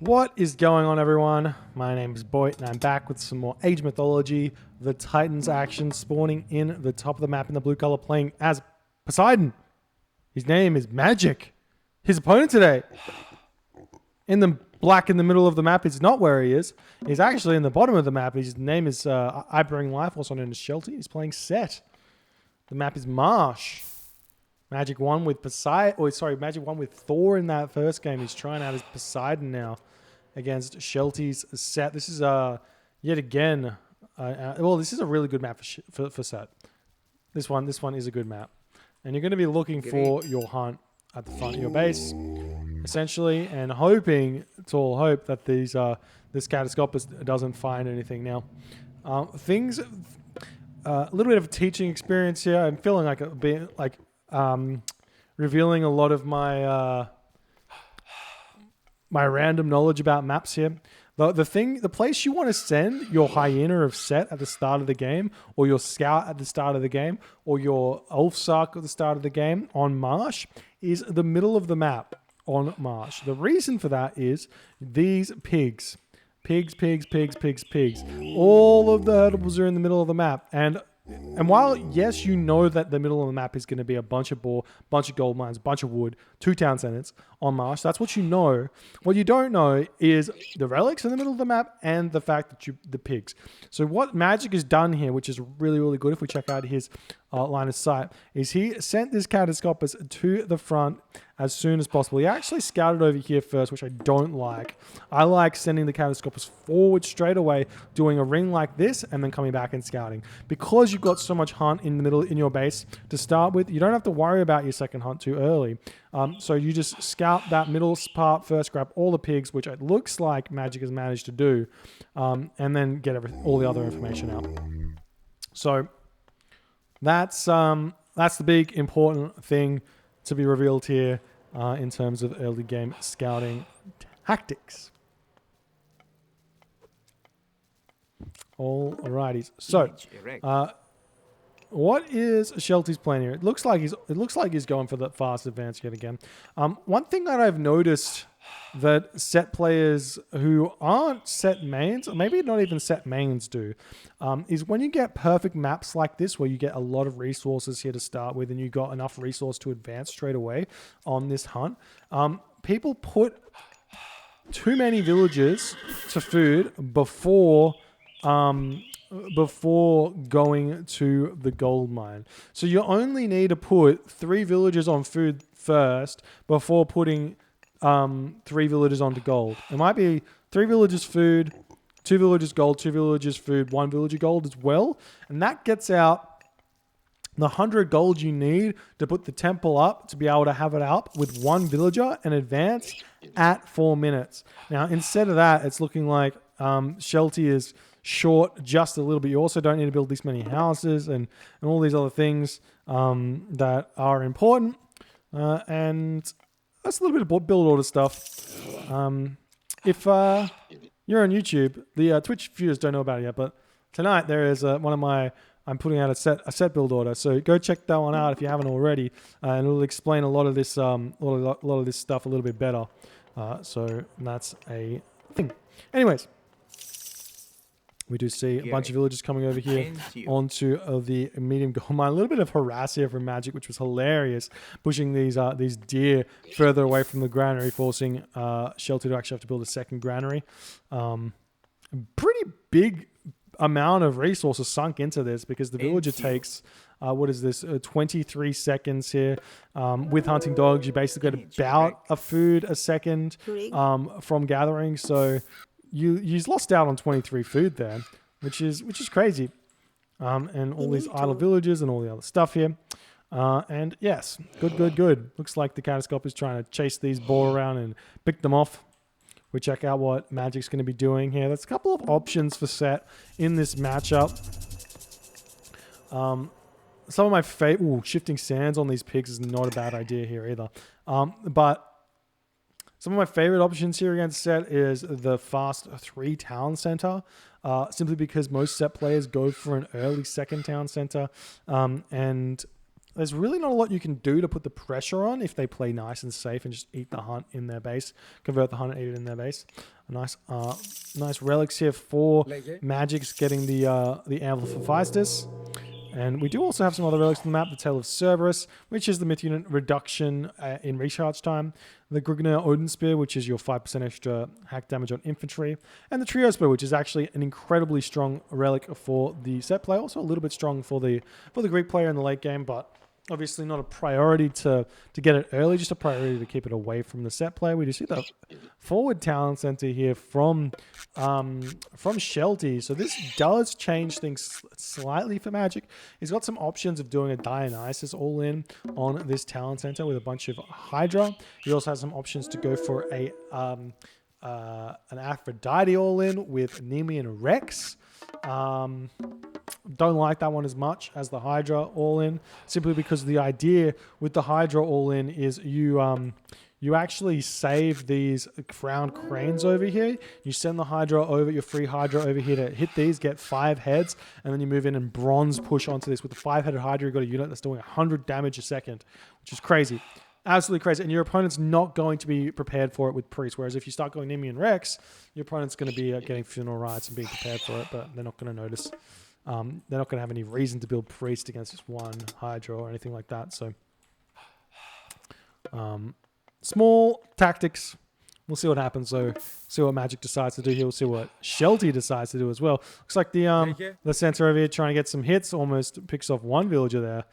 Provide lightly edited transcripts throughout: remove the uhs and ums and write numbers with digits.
What is going on, everyone? My name is Boyd, and I'm back with some more Age Mythology. The Titans action spawning in the top of the map in the blue color, playing as Poseidon. His name is Magic. His opponent today, in the black in the middle of the map, is not where he is. He's actually in the bottom of the map. His name is I Bring Life, also known as Shelty. He's playing Set. The map is Marsh. Magic won with Magic won with Thor in that first game. He's trying out his Poseidon now against Shelty's Set. This is yet again. This is a really good map for Set. This one is a good map, and you're going to be looking for your hunt at the front of your base, essentially, and hoping to all hope that this Catascopus doesn't find anything. Now, a little bit of a teaching experience here. I'm feeling like revealing a lot of my my random knowledge about maps here. The place you want to send your hyena of Set at the start of the game, or your scout at the start of the game, or your Ulfsark at the start of the game on Marsh is the middle of the map on Marsh. The reason for that is these pigs. Pigs. All of the herdables are in the middle of the map, and while, yes, you know that the middle of the map is going to be a bunch of gold mines, a bunch of wood, 2 town centers on Marsh. That's what you know. What you don't know is the relics in the middle of the map and the fact that the pigs. So what Magic has done here, which is really, really good if we check out his line of sight, is he sent this Catascopus to the front as soon as possible. He actually scouted over here first, which I don't like. I like sending the Catascopus forward straight away, doing a ring like this, and then coming back and scouting. Because you've got so much hunt in the middle in your base to start with, you don't have to worry about your second hunt too early. So you just scout that middle part first, grab all the pigs, which it looks like Magic has managed to do, and then get all the other information out. So that's the big important thing to be revealed here in terms of early game scouting tactics. Alrighty. So, what is Shelty's plan here? It looks like he's going for the fast advance yet again. One thing that I've noticed that Set players who aren't Set mains, or maybe not even Set mains do, is when you get perfect maps like this, where you get a lot of resources here to start with, and you got enough resource to advance straight away on this hunt, people put too many villagers to food before going to the gold mine. So you only need to put 3 villagers on food first before putting 3 villagers onto gold. It might be 3 villagers food, 2 villagers gold, 2 villagers food, 1 villager gold as well. And that gets out the 100 gold you need to put the temple up, to be able to have it up with 1 villager and advance at 4 minutes. Now, instead of that, it's looking like Shelty is short just a little bit. You also don't need to build this many houses and all these other things that are important. And that's a little bit of build order stuff. If you're on YouTube, the Twitch viewers don't know about it yet, but tonight there is I'm putting out a set build order. So go check that one out if you haven't already, and it'll explain a lot of this lot of this stuff a little bit better. So that's a thing. Anyways, we do see a bunch of villagers coming over here onto the medium gold mine. A little bit of harass here from Magic, which was hilarious, pushing these deer further away from the granary, forcing Shelty to actually have to build a second granary. Pretty big amount of resources sunk into this, because the villager takes 23 seconds here. With hunting dogs, you basically get about a food a second from gathering. So you've lost out on 23 food there, which is crazy. And all these idle villages and all the other stuff here. And yes, good. Looks like the Catascopus is trying to chase these boar around and pick them off. We check out what Magic's going to be doing here. There's a couple of options for Set in this matchup. Some of my favorite... shifting sands on these pigs is not a bad idea here either. But some of my favorite options here against Set is the fast 3 town center, simply because most Set players go for an early second town center, and there's really not a lot you can do to put the pressure on if they play nice and safe and just eat the hunt in their base, convert the hunt and eat it in their base. A nice relics here for Magic's getting the Amplifies. And we do also have some other relics on the map. The Tail of Cerberus, which is the myth unit reduction in recharge time. The Grugner Odin Spear, which is your 5% extra hack damage on infantry. And the Trio Spear, which is actually an incredibly strong relic for the set play. Also a little bit strong for the Greek player in the late game, but obviously not a priority to get it early, just a priority to keep it away from the set play. We do see the forward talent center here from Shelty. So this does change things slightly for Magic. He's got some options of doing a Dionysus all in on this talent center with a bunch of Hydra. He also has some options to go for an Aphrodite all in with Nemean Rex. Don't like that one as much as the Hydra all-in, simply because the idea with the Hydra all-in is you actually save these crowned cranes over here. You send the Hydra over, your free Hydra over here to hit these, get 5 heads, and then you move in and bronze push onto this. With the 5-headed Hydra, you've got a unit that's doing 100 damage a second, which is crazy. Absolutely crazy. And your opponent's not going to be prepared for it with Priest. Whereas if you start going Nemean Rex, your opponent's going to be getting funeral rites and being prepared for it, but they're not going to notice. They're not going to have any reason to build Priest against just one Hydra or anything like that. So, small tactics. We'll see what happens. So, see what Magic decides to do here. We'll see what Shelty decides to do as well. Looks like the center over here trying to get some hits. Almost picks off one villager there.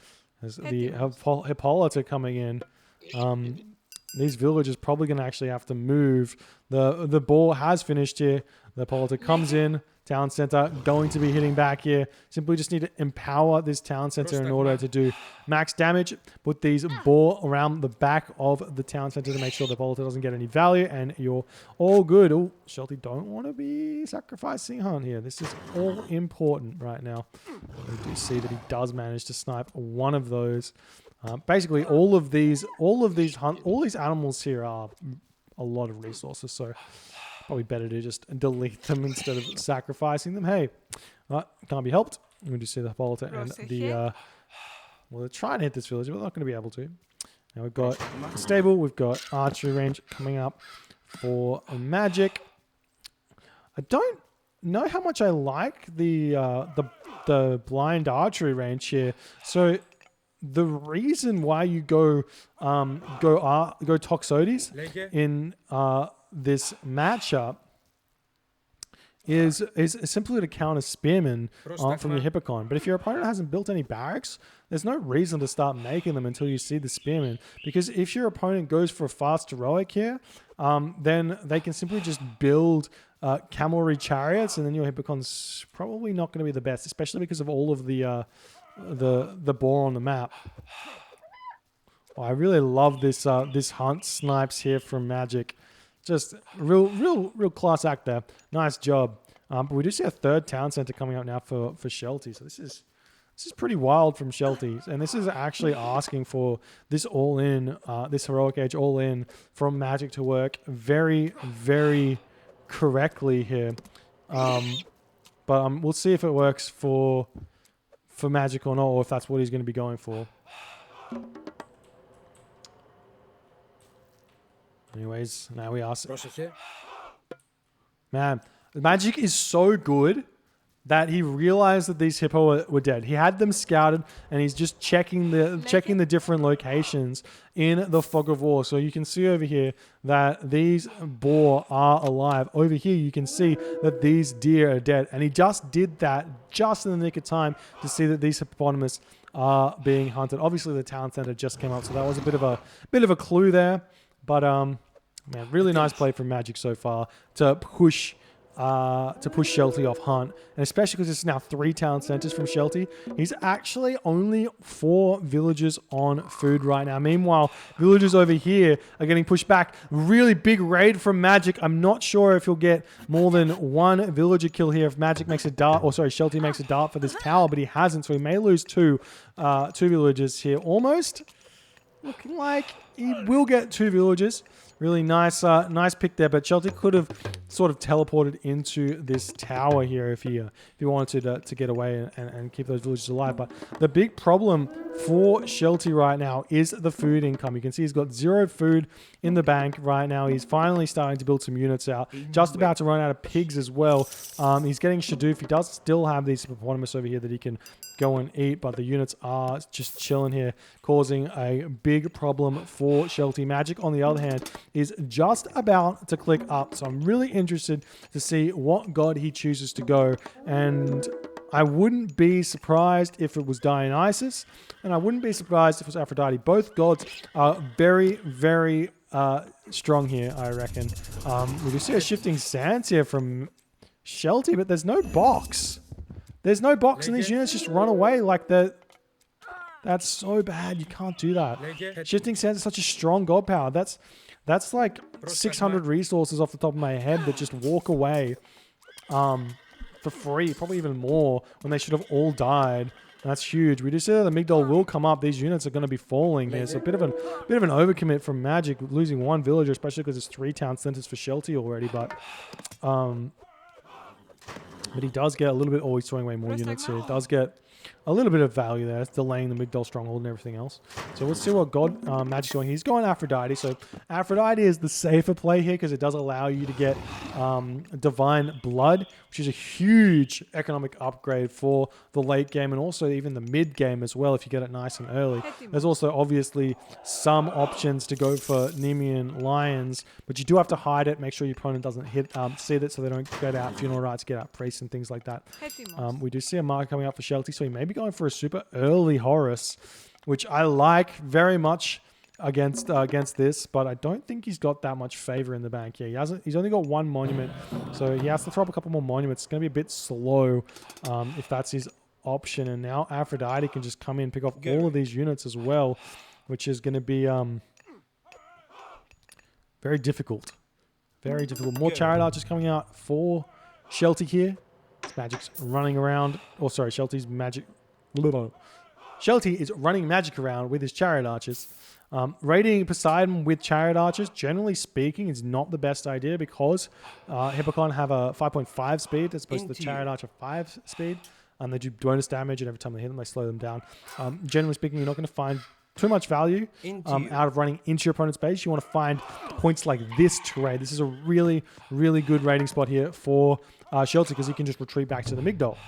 As the Hippolyta coming in. These villagers probably going to actually have to move. The ball has finished here. The Hippolyta comes in. Town center going to be hitting back here. Simply just need to empower this town center in order to do max damage. Put these ball around the back of the town center to make sure the Hippolyta doesn't get any value, and you're all good. Oh, Shelty don't want to be sacrificing Hunt here. This is all important right now. We do see that he does manage to snipe one of those. Basically, all of these animals here are a lot of resources, so probably better to just delete them instead of sacrificing them. Hey, can't be helped. We just see the Hippolyta and the well, they're trying to hit this village, but they're not going to be able to. Now we've got stable, we've got archery range coming up for Magic. I don't know how much I like the blind archery range here. So the reason why you go Toxotes in this matchup is simply to counter Spearmen from your Hippocon. But if your opponent hasn't built any barracks, there's no reason to start making them until you see the Spearmen. Because if your opponent goes for a fast heroic here, then they can simply just build cavalry chariots, and then your Hippocon's probably not going to be the best, especially because of all of the boar on the map. Oh, I really love this hunt snipes here from Magic. Just real class act there. Nice job. But we do see a third town center coming out now for Shelty. So this is pretty wild from Shelty. And this is actually asking for this all-in, this Heroic Age all-in from Magic to work very, very correctly here. But we'll see if it works for Magic or not, or if that's what he's going to be going for. Anyways, now we ask. Man, Magic is so good that he realized that these hippo were dead. He had them scouted, and he's just checking the different locations in the Fog of War. So you can see over here that these boar are alive. Over here, you can see that these deer are dead, and he just did that just in the nick of time to see that these hippopotamus are being hunted. Obviously, the town center just came up, so that was a bit of a clue there. But man, really nice play from Magic so far to push Shelty off Hunt, and especially because it's now 3 town centers from Shelty. He's actually only 4 villagers on food right now. Meanwhile, villagers over here are getting pushed back. Really big raid from Magic. I'm not sure if he'll get more than 1 villager kill here if Magic makes a dart, or sorry, Shelty makes a dart for this tower, but he hasn't, so he may lose 2 villagers here. Almost looking like he will get 2 villagers. Really nice nice pick there, but Shelty could have sort of teleported into this tower here if he wanted to get away and keep those villages alive. But the big problem for Shelty right now is the food income. You can see he's got 0 food in the bank right now. He's finally starting to build some units out. Just about to run out of pigs as well. He's getting Shadoof. He does still have these hippopotamus over here that he can go and eat, but the units are just chilling here, causing a big problem for Shelty. Magic, on the other hand, is just about to click up, so I'm really interested to see what god he chooses to go, and I wouldn't be surprised if it was Dionysus, and I wouldn't be surprised if it was Aphrodite. Both gods are very, very strong here, I reckon. We do see a shifting sands here from Shelty, but there's no box. There's no box, and these units just run away like that. That's so bad. You can't do that. Shifting Sands is such a strong god power. That's like 600 resources off the top of my head that just walk away for free, probably even more, when they should have all died. That's huge. We do see that the Migdol will come up. These units are going to be falling here. So a bit of an overcommit from Magic, losing 1 villager, especially because it's 3 town centers for Shelty already. But he does get a little bit, he's throwing away more units here. He does get a little bit of value there. It's delaying the Migdol stronghold and everything else. So let's see what god Magic's going. He's going Aphrodite. So Aphrodite is the safer play here because it does allow you to get Divine Blood, which is a huge economic upgrade for the late game and also even the mid game as well if you get it nice and early. There's also obviously some options to go for Nemean Lions, but you do have to hide it. Make sure your opponent doesn't see it so they don't get out funeral rites, get out priests and things like that. We do see a mark coming up for Shelty, so he may be going for a super early Horus, which I like very much against this, but I don't think he's got that much favor in the bank here. He's only got 1 monument, so he has to throw up a couple more monuments. It's going to be a bit slow if that's his option. And now Aphrodite can just come in, pick off all of these units as well, which is going to be very difficult. Very difficult. More Chariot Archers coming out for Shelty here. Magic's running around. Shelty's magic. Shelty is running magic around with his Chariot Archers. Raiding Poseidon with Chariot Archers, generally speaking, is not the best idea because Hippocon have a 5.5 speed as opposed to the Chariot Archer 5 speed. They do bonus damage, and every time they hit them, they slow them down. Generally speaking, you're not going to find too much value out of running into your opponent's base. You want to find points like this to raid. This is a really, really good raiding spot here for Shelty because he can just retreat back to the Migdol.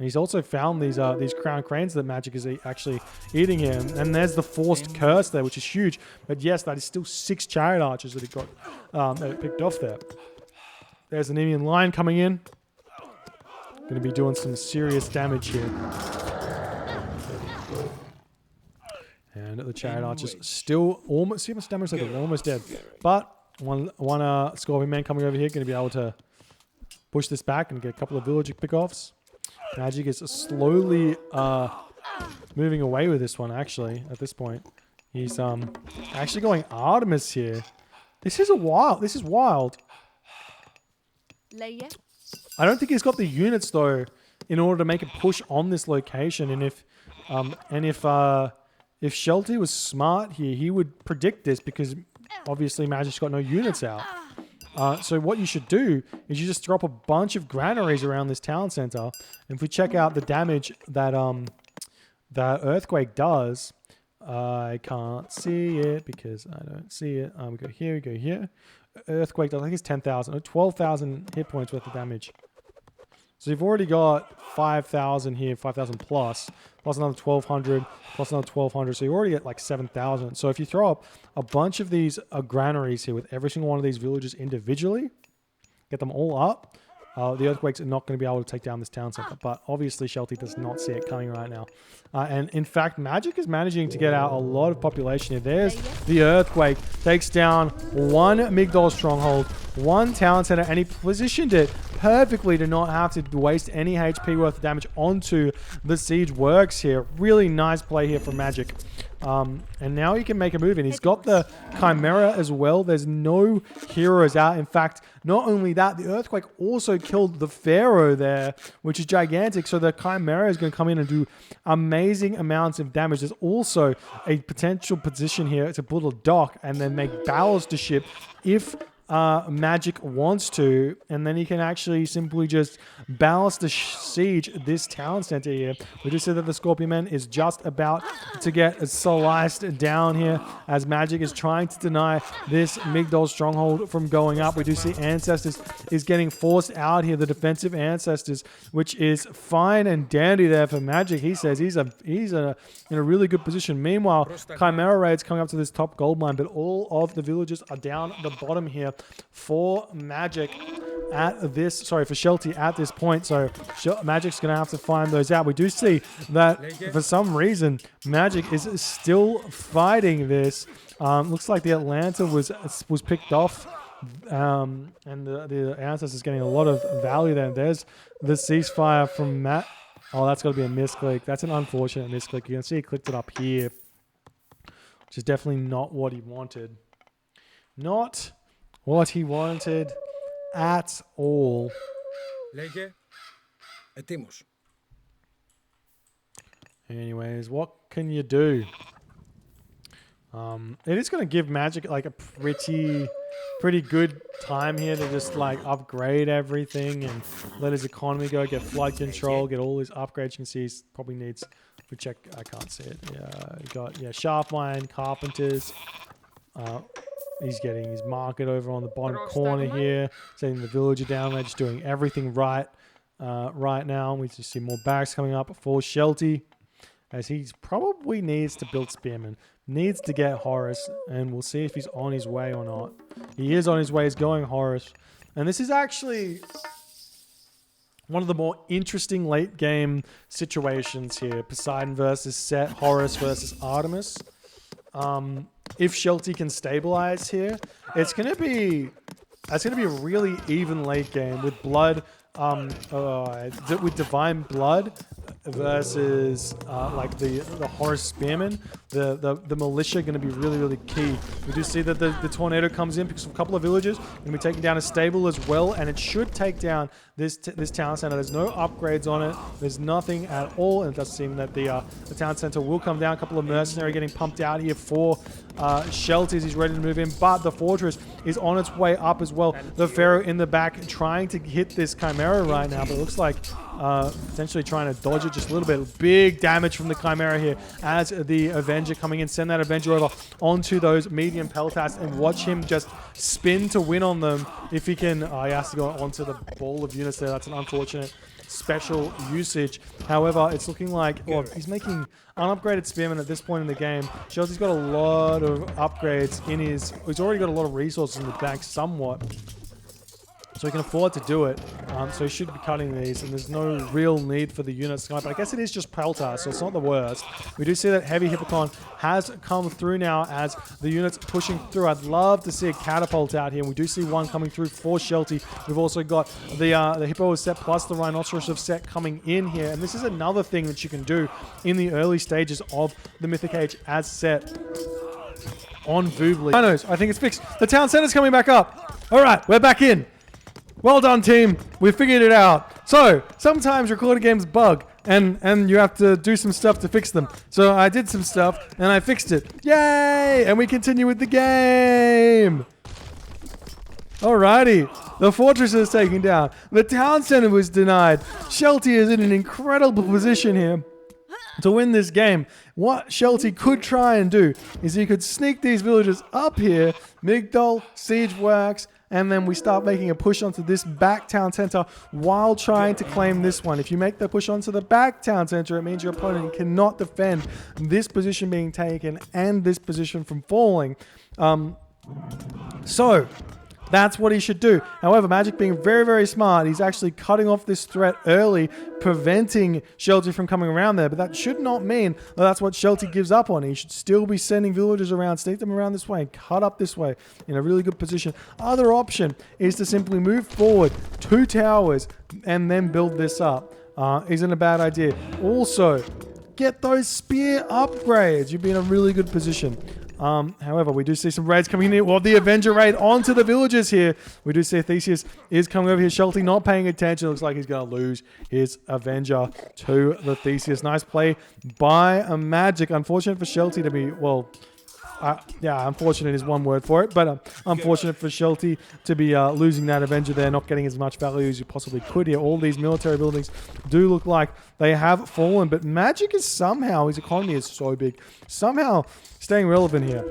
And he's also found these crown cranes that Magic is actually eating here. And there's the forced curse there, which is huge. But yes, that is still 6 Chariot Archers that he got picked off there. There's an Nemean Lion coming in. Going to be doing some serious damage here. And the Chariot Archers still almost... See how much damage they do? They're almost dead. But one Scorpion Man coming over here, going to be able to push this back and get a couple of villager pickoffs. Magic is slowly moving away with this one, actually, at this point. He's actually going Artemis here. This is wild. I don't think he's got the units, though, in order to make a push on this location. And if Shelty was smart here, he would predict this because obviously Magic's got no units out. So what you should do is you just drop a bunch of granaries around this town center. And if we check out the damage that that earthquake does, I can't see it because I don't see it. We go here. Earthquake, I think it's 10,000 or 12,000 hit points worth of damage. So you've already got 5,000 here, 5,000 plus another 1,200, plus another 1,200. So you're already at like 7,000. So if you throw up a bunch of these granaries here with every single one of these villages individually, get them all up, the earthquakes are not going to be able to take down this town center. But obviously Shelty does not see it coming right now. And in fact, Magic is managing to get out a lot of population here. There's the earthquake. Takes down 1 Migdol stronghold, 1 town center, and he positioned it perfectly to not have to waste any HP worth of damage onto the siege works here. Really nice play here from Magic. And now he can make a move in. He's got the Chimera as well. There's no heroes out. In fact, not only that, the Earthquake also killed the Pharaoh there, which is gigantic. So the Chimera is going to come in and do amazing amounts of damage. There's also a potential position here to put a dock and then make ballast to ship if Magic wants to, and then he can actually simply just ballast the siege this town center here. We just said that the Scorpion Man is just about to get sliced down here as Magic is trying to deny this Migdol stronghold from going up. We do see Ancestors is getting forced out here, the defensive Ancestors, which is fine and dandy there for Magic. He says he's in a really good position. Meanwhile, Chimera Raid's coming up to this top gold mine, but all of the villagers are down the bottom here for Magic at this, for Shelty at this point. So Magic's going to have to find those out. We do see that for some reason, Magic is still fighting this. Looks like the Atlanta was picked off. And the Ancestor is getting a lot of value there. There's the ceasefire from Matt. Oh, that's got to be a misclick. That's an unfortunate misclick. You can see he clicked it up here, which is definitely not what he wanted. Not what he wanted at all. Anyways, what can you do? It is going to give Magic like a pretty good time here to just like upgrade everything and let his economy go, get flood control, get all his upgrades. You can see he probably needs, we check, I can't see it. Yeah, you got sharp mine, carpenters. He's getting his market over on the bottom corner here, setting the villager down there, just doing everything right now. We just see more barracks coming up for Shelty, as he probably needs to build Spearmen, needs to get Horus, and we'll see if he's on his way or not. He is on his way. He's going Horus. And this is actually one of the more interesting late game situations here. Poseidon versus Set, Horus versus Artemis. If Shelty can stabilize here, it's gonna be a really even late game with blood, with divine blood versus like the Horus Spearmen. The militia going to be really key. We do see that the tornado comes in, picks up a couple of villagers, going to be taking down a stable as well, and it should take down this town center. There's no upgrades on it. There's nothing at all, and it does seem that the town center will come down. A couple of mercenary getting pumped out here for Shelty as he's ready to move in, but the fortress is on its way up as well. The Pharaoh in the back trying to hit this Chimera right now, but it looks like potentially trying to dodge it just a little bit. Big damage from the Chimera here as the Avenger coming in. Send that Avenger over onto those medium Peltas and watch him just spin to win on them. If he can, he has to go onto the ball of units there. That's an unfortunate special usage. However, it's looking like he's making unupgraded Spearmen at this point in the game. Shelty's got a lot of upgrades in his... He's already got a lot of resources in the bank somewhat, so he can afford to do it. So he should be cutting these, and there's no real need for the units to come up. But I guess it is just Peltar, so it's not the worst. We do see that Heavy Hippocon has come through now as the units pushing through. I'd love to see a catapult out here, and we do see one coming through for Shelty. We've also got the Hippo of Set plus the Rhinoceros of Set coming in here, and this is another thing that you can do in the early stages of the Mythic Age as Set on Voobly. I think it's fixed. The town center's coming back up. All right, we're back in. Well done, team. We figured it out. So, sometimes recorded games bug, and you have to do some stuff to fix them. So, I did some stuff, and I fixed it. Yay! And we continue with the game. Alrighty. The fortress is taken down. The town center was denied. Shelty is in an incredible position here to win this game. What Shelty could try and do is he could sneak these villagers up here, Migdol, Siege Works, and then we start making a push onto this back town center while trying to claim this one. If you make the push onto the back town center, it means your opponent cannot defend this position being taken and this position from falling. So that's what he should do. However, Magic being very smart, he's actually cutting off this threat early, preventing Shelty from coming around there. But that should not mean that that's what Shelty gives up on. He should still be sending villagers around, sneak them around this way, and cut up this way in a really good position. Other option is to simply move forward 2 towers and then build this up. Isn't a bad idea. Also, get those spear upgrades. You'd be in a really good position. However, we do see some raids coming in. Well, the Avenger raid onto the villagers here. We do see Theseus is coming over here. Shelty not paying attention. Looks like he's going to lose his Avenger to the Theseus. Nice play by a Magic. Unfortunate for Shelty to be, well, yeah, unfortunate is one word for it, but unfortunate for Shelty to be losing that Avenger there, not getting as much value as you possibly could here. All these military buildings do look like they have fallen, but Magic is somehow, his economy is so big, somehow staying relevant here.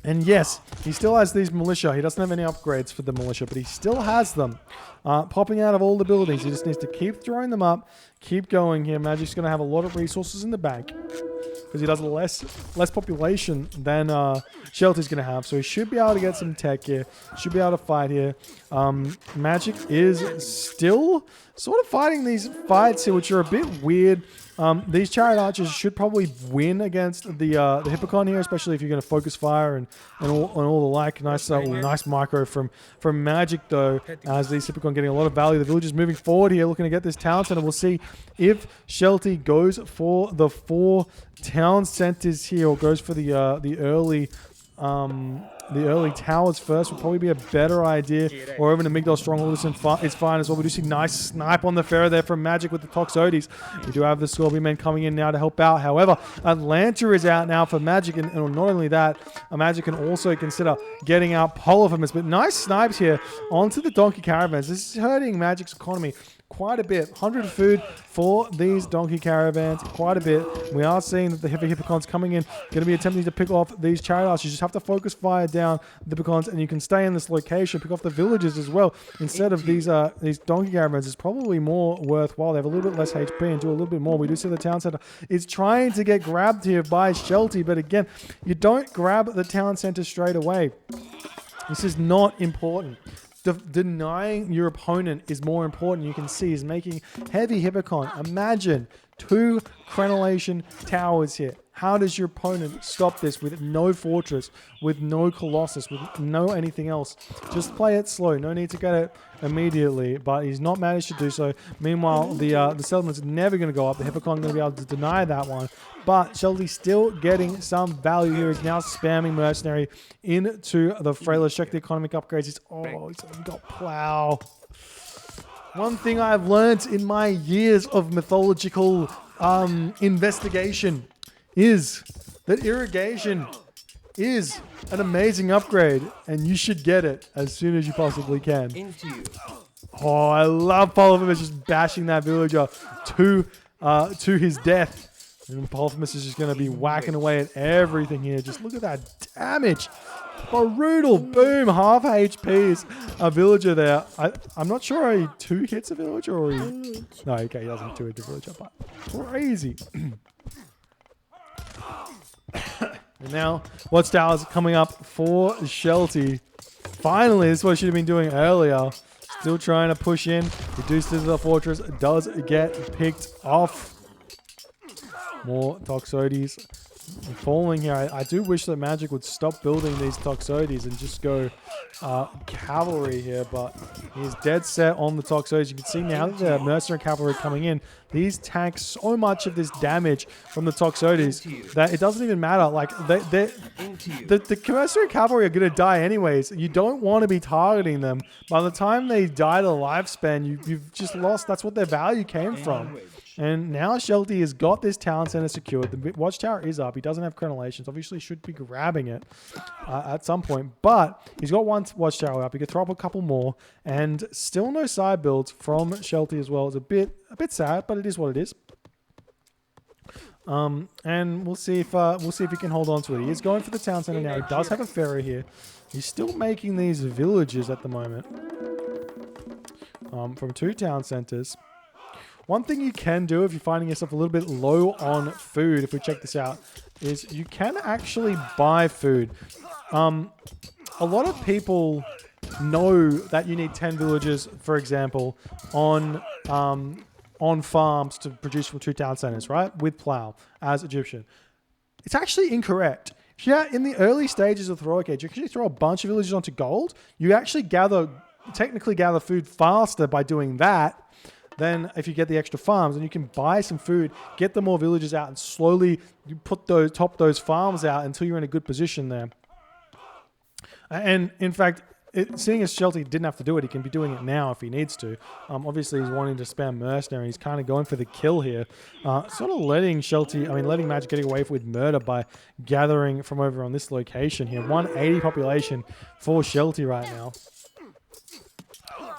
And yes, he still has these militia. He doesn't have any upgrades for the militia, but he still has them popping out of all the buildings. He just needs to keep throwing them up, keep going here. Magic's going to have a lot of resources in the bank because he does less population than Shelty's going to have. So he should be able to get some tech here. Should be able to fight here. Magic is still sort of fighting these fights here, which are a bit weird. These Chariot Archers should probably win against the Hippocon here, especially if you're going to focus fire and all the like. Nice micro from Magic though, as these Hippocon getting a lot of value. The villagers moving forward here, looking to get this town center. We'll see if Shelty goes for the 4 town centers here, or goes for the early towers first. Would probably be a better idea. Or even the Migdal Stronghold is fine as well. We do see nice snipe on the Pharaoh there from Magic with the Toxotes. We do have the Scorpion Men coming in now to help out. However, Atlanta is out now for Magic, and not only that, Magic can also consider getting out Polyphemus. But nice snipes here onto the Donkey Caravans. This is hurting Magic's economy quite a bit. 100 food for these donkey caravans, quite a bit. We are seeing that the heavy Hippocons coming in, going to be attempting to pick off these Chariot Archers. You just have to focus fire down the Hippocons, and you can stay in this location, pick off the villages as well. Instead of these donkey caravans, it's probably more worthwhile. They have a little bit less HP and do a little bit more. We do see the town center is trying to get grabbed here by Shelty, but again, you don't grab the town center straight away. This is not important. Denying your opponent is more important. You can see he's making heavy Hippocon. Imagine 2 Crenellation towers here. How does your opponent stop this with no fortress, with no Colossus, with no anything else? Just play it slow. No need to get it immediately, but he's not managed to do so. Meanwhile, the settlement's never going to go up. The Hippocon going to be able to deny that one. But Shelty's still getting some value here. He's now spamming Mercenary into the Frailer. Check the economic upgrades. He's got Plow. One thing I've learned in my years of mythological investigation is that irrigation is an amazing upgrade, and you should get it as soon as you possibly can. Oh, I love Polyphemus just bashing that villager to his death. And Polyphemus is just going to be whacking away at everything here. Just look at that damage. Brutal. Boom. Half HP's a villager there. I'm not sure he 2 hits a villager or he... No, okay, he doesn't 2 hit a villager, but crazy. And now, Watchtower's coming up for Shelty. Finally, this is what I should have been doing earlier. Still trying to push in. Reduced to the fortress. Does get picked off. More Toxotes falling here. I do wish that Magic would stop building these Toxotes and just go cavalry here, but he's dead set on the Toxotes. You can see now that the Mercenary Cavalry coming in, these tank so much of this damage from the Toxotes that it doesn't even matter. Like, the Mercenary Cavalry are going to die anyways. You don't want to be targeting them. By the time they die to lifespan, you've just lost. That's what their value came from. And now Shelty has got this town center secured. The Watchtower is up. He doesn't have Crenellations. Obviously, should be grabbing it at some point. But he's got 1 Watchtower up. He could throw up a couple more. And still no side builds from Shelty as well. It's a bit sad, but it is what it is. And we'll see if he can hold on to it. He is going for the town center now. He does have a ferry here. He's still making these villages at the moment. From 2 town centers. One thing you can do if you're finding yourself a little bit low on food, if we check this out, is you can actually buy food. A lot of people know that you need 10 villages, for example, on farms to produce from 2 town centers, right? With Plow as Egyptian. It's actually incorrect. Yeah, in the early stages of the Heroic Age, you actually throw a bunch of villages onto gold. You actually technically gather food faster by doing that then if you get the extra farms, then you can buy some food, get the more villagers out, and slowly you top those farms out until you're in a good position there. And in fact, seeing as Shelty didn't have to do it, he can be doing it now if he needs to. Obviously, he's wanting to spam Mercenary. He's kind of going for the kill here. Sort of letting Magic getting away with murder by gathering from over on this location here. 180 population for Shelty right now.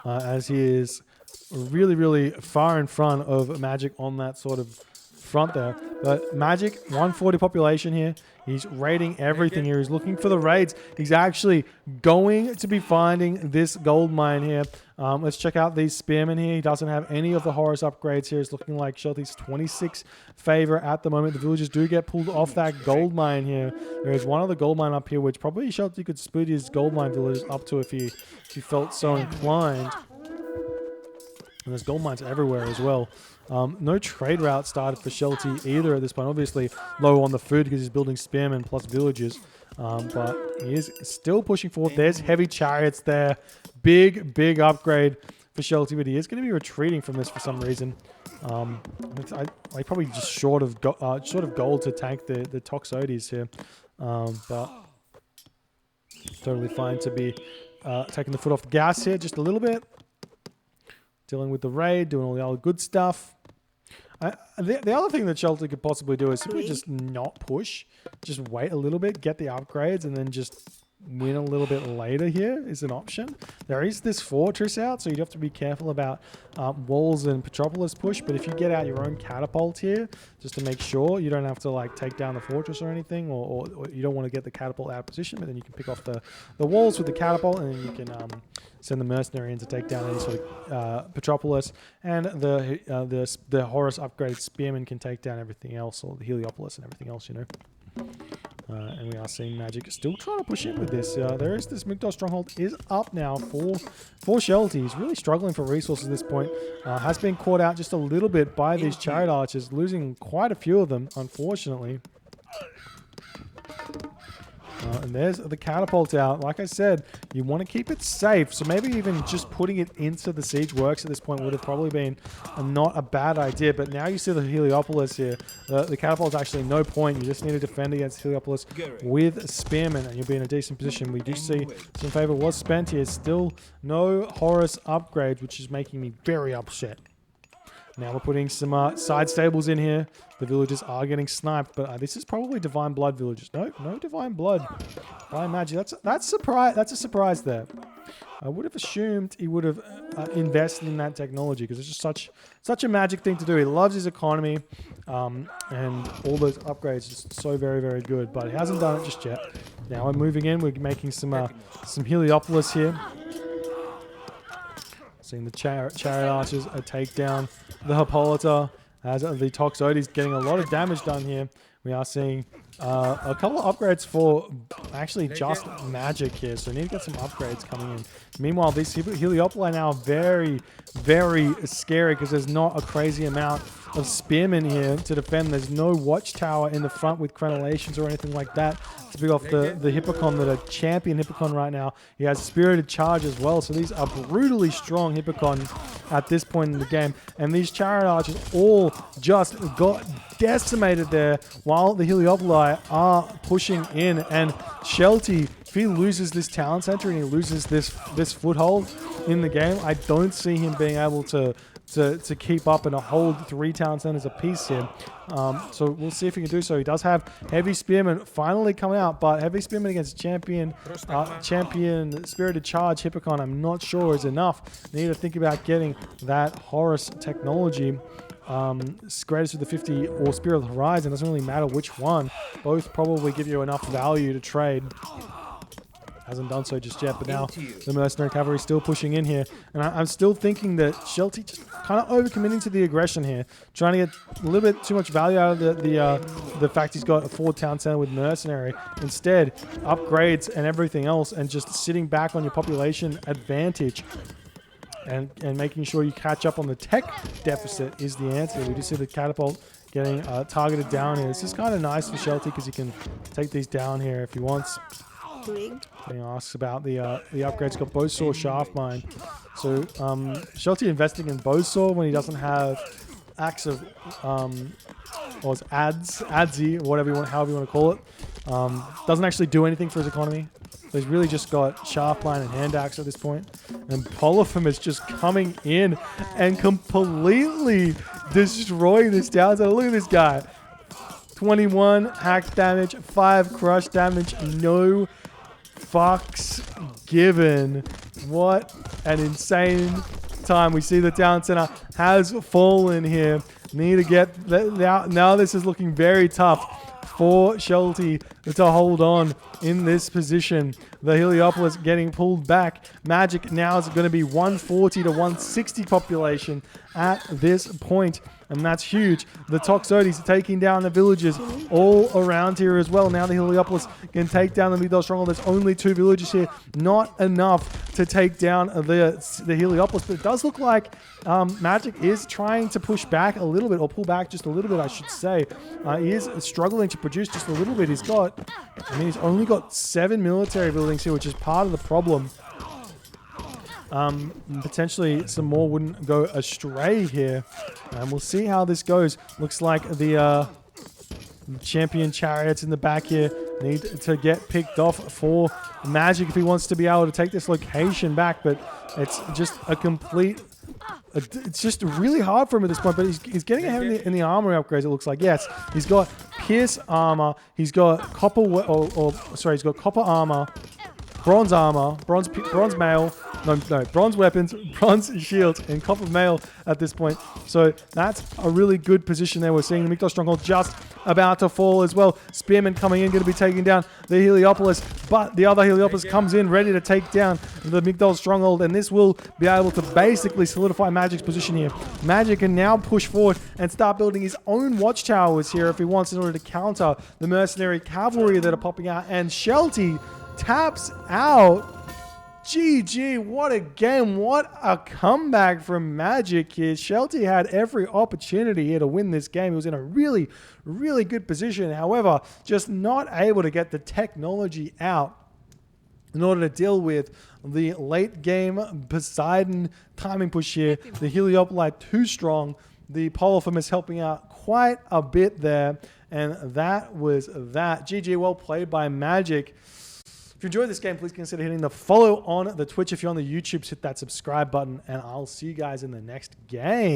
As he is really, really far in front of Magic on that sort of front there. But Magic, 140 population here. He's raiding everything here. He's looking for the raids. He's actually going to be finding this gold mine here. Let's check out these spearmen here. He doesn't have any of the Horus upgrades here. It's looking like Shelty's 26 favor at the moment. The villagers do get pulled off that gold mine here. There is one other gold mine up here, which probably Shelty could split his gold mine villagers up to if he felt so inclined. And there's gold mines everywhere as well. No trade route started for Shelty either at this point. Obviously low on the food because he's building spearmen plus villages. But he is still pushing forward. There's heavy chariots there. Big upgrade for Shelty, but he is going to be retreating from this for some reason. I probably just short of gold to tank the Toxotes here. But totally fine to be taking the foot off the gas here just a little bit. Dealing with the raid, doing all the other good stuff. The other thing that Shelty could possibly do is simply just not push. Just wait a little bit, get the upgrades, and then just win a little bit later here is an option. There is this fortress out, so you'd have to be careful about walls and Petropolis push. But if you get out your own catapult here, just to make sure you don't have to like take down the fortress or anything, or you don't want to get the catapult out of position, but then you can pick off the walls with the catapult, and then you can send the mercenary in to take down any sort of Petropolis, and the Horus upgraded spearmen can take down everything else, or the Heliopolis and everything else, you know. And we are seeing Magic still trying to push in with this. There is this Migdol stronghold is up now for Shelty. He's really struggling for resources at this point. Has been caught out just a little bit by these chariot archers, losing quite a few of them, unfortunately. And there's the catapult out. Like I said, you want to keep it safe. So maybe even just putting it into the siege works at this point would have probably been not a bad idea. But now you see the Heliopolis here. The catapult's actually no point. You just need to defend against Heliopolis with spearmen, and you'll be in a decent position. We do see some favor was spent here. Still no Horus upgrades, which is making me very upset. Now we're putting some side stables in here. The villagers are getting sniped, but this is probably Divine Blood villagers. No Divine Blood. Divine Magic. That's a surprise there. I would have assumed he would have invested in that technology because it's just such a Magic thing to do. He loves his economy, and all those upgrades just so very good. But he hasn't done it just yet. Now we're moving in. We're making some Heliopolis here. Seeing the chariot archers take down the Hippolyta as the Toxotes getting a lot of damage done here. We are seeing a couple of upgrades for actually just Magic here, so we need to get some upgrades coming in. Meanwhile, these Heliopoli are now very scary because there's not a crazy amount of spearmen here to defend. There's no watchtower in the front with crenellations or anything like that to pick off the Hippocon that are champion Hippocon right now. He has Spirited Charge as well, so these are brutally strong Hippocon at this point in the game. And these Chariot Archers all just got decimated there while the Heliopoli are pushing in. And Shelty, if he loses this town center and he loses this foothold in the game, I don't see him being able to keep up and hold 3 town centers apiece here. So we'll see if he can do so. He does have Heavy Spearman finally coming out, but Heavy Spearman against champion Spirited Charge Hippocon, I'm not sure is enough. Need to think about getting that Horus technology. Greatest of the 50 or Spirit of the Horizon, doesn't really matter which one. Both probably give you enough value to trade. Hasn't done so just yet, but now the Mercenary Cavalry still pushing in here. And I'm still thinking that Shelty just kind of overcommitting to the aggression here, trying to get a little bit too much value out of the fact he's got a 4 town center with Mercenary. Instead, upgrades and everything else, and just sitting back on your population advantage. And making sure you catch up on the tech deficit is the answer. We do see the catapult getting targeted down here. This is kind of nice for Shelty because he can take these down here if he wants. He asks about the upgrades. Got Bowsaw Shaft Mine. So Shelty investing in Bowsaw when he doesn't have Axe of or it's Adsy, whatever you want, however you want to call it. Doesn't actually do anything for his economy. So he's really just got Shaft Line and Hand Axe at this point. And Polyphum is just coming in and completely destroying this down side. Look at this guy. 21 hack damage, 5 crush damage, no fucks given. What an insane time. We see the down center has fallen here. Need to get now. This is looking very tough for Shelty to hold on in this position. The Heliopolis getting pulled back. Magic now is going to be 140 to 160 population at this point, and that's huge. The Toxotes taking down the villages all around here as well. Now the Heliopolis can take down the Mythos Stronghold. There's only 2 villages here. Not enough to take down the Heliopolis, but it does look like Magic is trying to push back a little bit, or pull back just a little bit, I should say. He is struggling to produce just a little bit. He's only got 7 military buildings here, which is part of the problem. Potentially some more wouldn't go astray here. And we'll see how this goes. Looks like the champion chariots in the back here need to get picked off for Magic if he wants to be able to take this location back. But it's just a complete... It's just really hard for him at this point, but he's getting ahead in the armor upgrades, it looks like. Yes, he's got Pierce armor, he's got copper, he's got copper armor, bronze armor, bronze mail, bronze weapons, bronze shields, and copper mail at this point. So that's a really good position there. We're seeing the Mythos Stronghold just about to fall as well. Spearman coming in, going to be taking down the Heliopolis, but the other Heliopolis comes in ready to take down the Mythos Stronghold, and this will be able to basically solidify Magic's position here. Magic can now push forward and start building his own watchtowers here if he wants, in order to counter the mercenary cavalry that are popping out, and Shelty taps out. GG, what a game. What a comeback from Magic here. Shelty had every opportunity here to win this game. He was in a really, really good position. However, just not able to get the technology out in order to deal with the late game Poseidon timing push here. The Heliopolite too strong. The Polyphum is helping out quite a bit there. And that was that. GG, well played by Magic. If you enjoyed this game, please consider hitting the follow on the Twitch. If you're on the YouTube, hit that subscribe button, and I'll see you guys in the next game.